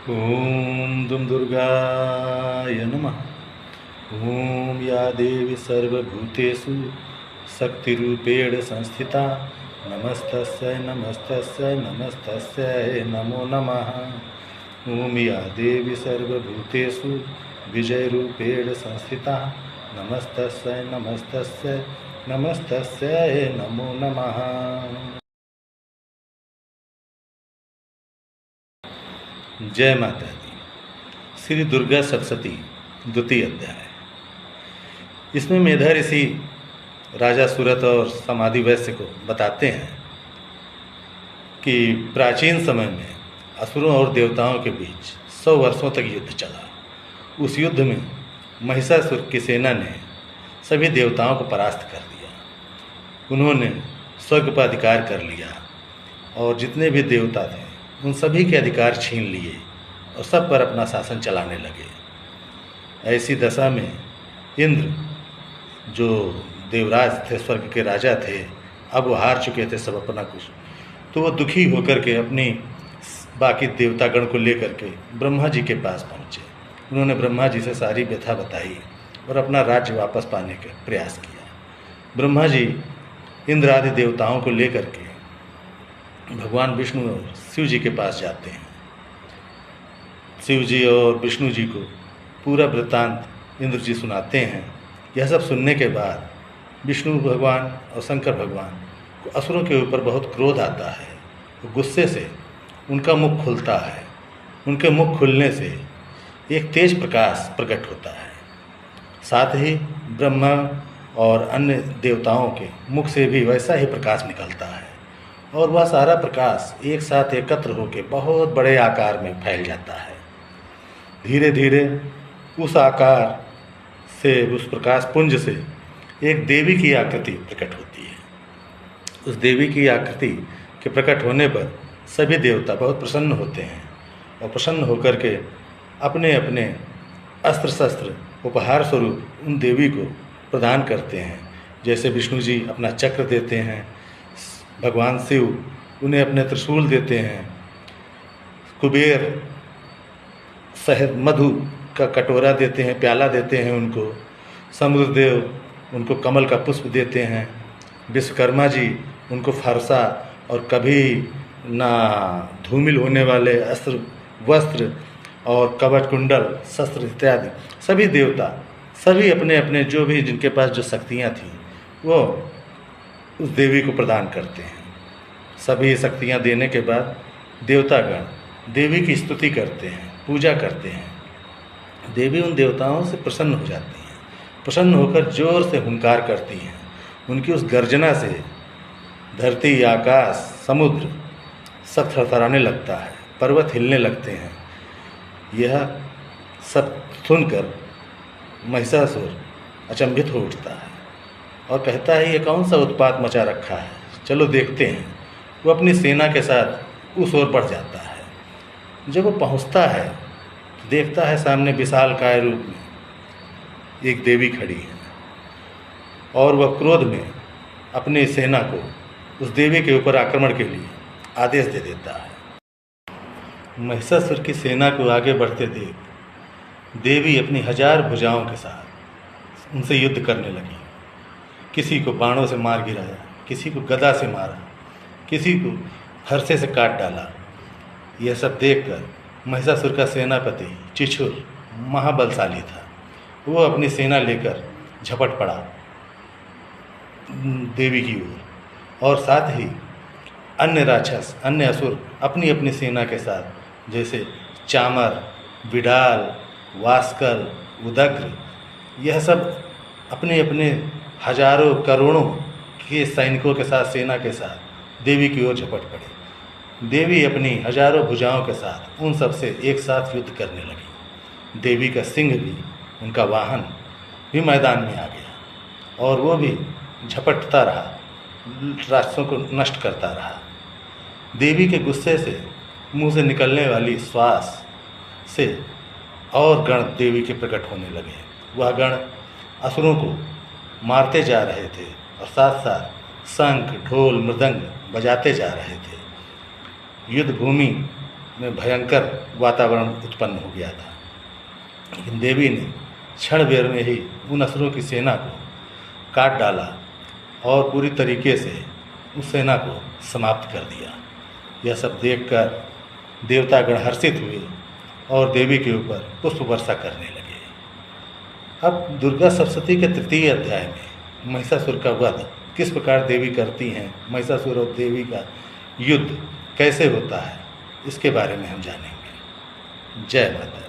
ओम दुम दुर्गाय नमः। ओम या देवी सर्वभूतेषु शक्तिरूपेण संस्थिता नमस्तस्यै नमस्तस्यै नमस्तस्यै नमो नमः। ओम या देवी सर्वभूतेषु विजयरूपेण संस्थिता नमस्तस्यै नमस्तस्यै नमस्तस्यै नमो नमः। जय माता दी। श्री दुर्गा सप्तशती द्वितीय अध्याय। इसमें मेधा ऋषि राजा सूरत और समाधि वैश्य को बताते हैं कि प्राचीन समय में असुरों और देवताओं के बीच 100 वर्षों तक युद्ध चला। उस युद्ध में महिषासुर की सेना ने सभी देवताओं को परास्त कर दिया। उन्होंने स्वर्ग पर अधिकार कर लिया और जितने भी देवता थे उन सभी के अधिकार छीन लिए और सब पर अपना शासन चलाने लगे। ऐसी दशा में इंद्र, जो देवराज थे, स्वर्ग के राजा थे, अब वो हार चुके थे सब अपना कुछ, तो वो दुखी होकर के अपनी बाकी देवतागण को लेकर के ब्रह्मा जी के पास पहुँचे। उन्होंने ब्रह्मा जी से सारी व्यथा बताई और अपना राज्य वापस पाने का प्रयास किया। ब्रह्मा जी इंद्र आदि देवताओं को लेकर के भगवान विष्णु और शिव जी के पास जाते हैं। शिव जी और विष्णु जी को पूरा वृत्तांत इंद्र जी सुनाते हैं। यह सब सुनने के बाद विष्णु भगवान और शंकर भगवान को असुरों के ऊपर बहुत क्रोध आता है। तो गुस्से से उनका मुख खुलता है। उनके मुख खुलने से एक तेज प्रकाश प्रकट होता है। साथ ही ब्रह्मा और अन्य देवताओं के मुख से भी वैसा ही प्रकाश निकलता है और वह सारा प्रकाश एक साथ एकत्र होकर बहुत बड़े आकार में फैल जाता है। धीरे धीरे उस आकार से, उस प्रकाश पुंज से एक देवी की आकृति प्रकट होती है। उस देवी की आकृति के प्रकट होने पर सभी देवता बहुत प्रसन्न होते हैं और प्रसन्न होकर के अपने अपने अस्त्र शस्त्र उपहार स्वरूप उन देवी को प्रदान करते हैं। जैसे विष्णु जी अपना चक्र देते हैं, भगवान शिव उन्हें अपने त्रिशूल देते हैं, कुबेर शहद मधु का कटोरा देते हैं, प्याला देते हैं उनको, समुद्रदेव उनको कमल का पुष्प देते हैं, विश्वकर्मा जी उनको फरसा और कभी ना धूमिल होने वाले अस्त्र वस्त्र और कवच कुंडल शस्त्र इत्यादि सभी देवता सभी अपने अपने जो भी जिनके पास जो शक्तियाँ थीं वो उस देवी को प्रदान करते हैं। सभी शक्तियाँ देने के बाद देवतागण देवी की स्तुति करते हैं, पूजा करते हैं। देवी उन देवताओं से प्रसन्न हो जाती हैं। प्रसन्न होकर जोर से हुंकार करती हैं। उनकी उस गर्जना से धरती, आकाश, समुद्र सब थरथराने लगता है, पर्वत हिलने लगते हैं। यह सब सुनकर महिषासुर अचंभित हो उठता है और कहता है, ये कौन सा उत्पात मचा रखा है, चलो देखते हैं। वो अपनी सेना के साथ उस ओर बढ़ जाता है। जब वो पहुंचता है तो देखता है सामने विशालकाय रूप में एक देवी खड़ी है और वह क्रोध में अपनी सेना को उस देवी के ऊपर आक्रमण के लिए आदेश दे देता है। महिषासुर की सेना को आगे बढ़ते देख देवी अपनी 1000 भुजाओं के साथ उनसे युद्ध करने लगी। किसी को बाणों से मार गिराया, किसी को गदा से मारा, किसी को फरसे से काट डाला। यह सब देखकर महिषासुर का सेनापति चिछुर महाबलशाली था। वो अपनी सेना लेकर झपट पड़ा देवी की ओर और साथ ही अन्य राक्षस, अन्य असुर अपनी अपनी सेना के साथ, जैसे चामर, बिडाल, वास्कर, उदग्र, यह सब अपने अपने हजारों करोड़ों के सैनिकों के साथ, सेना के साथ देवी की ओर झपट पड़ी। देवी अपनी हजारों भुजाओं के साथ उन सब से एक साथ युद्ध करने लगी। देवी का सिंह भी, उनका वाहन भी मैदान में आ गया और वो भी झपटता रहा, राक्षसों को नष्ट करता रहा। देवी के गुस्से से मुंह से निकलने वाली श्वास से और गण देवी के प्रकट होने लगे। वह गण असुरों को मारते जा रहे थे और साथ साथ शंख, ढोल, मृदंग बजाते जा रहे थे। युद्ध भूमि में भयंकर वातावरण उत्पन्न हो गया था। लेकिन देवी ने क्षण भर में ही उन असुरों की सेना को काट डाला और पूरी तरीके से उस सेना को समाप्त कर दिया। यह सब देखकर देवतागण हर्षित हुए और देवी के ऊपर पुष्प वर्षा करने लगे। अब दुर्गा सप्तशती के तृतीय अध्याय में महिषासुर का वध किस प्रकार देवी करती हैं, महिषासुर और देवी का युद्ध कैसे होता है, इसके बारे में हम जानेंगे। जय माता दी।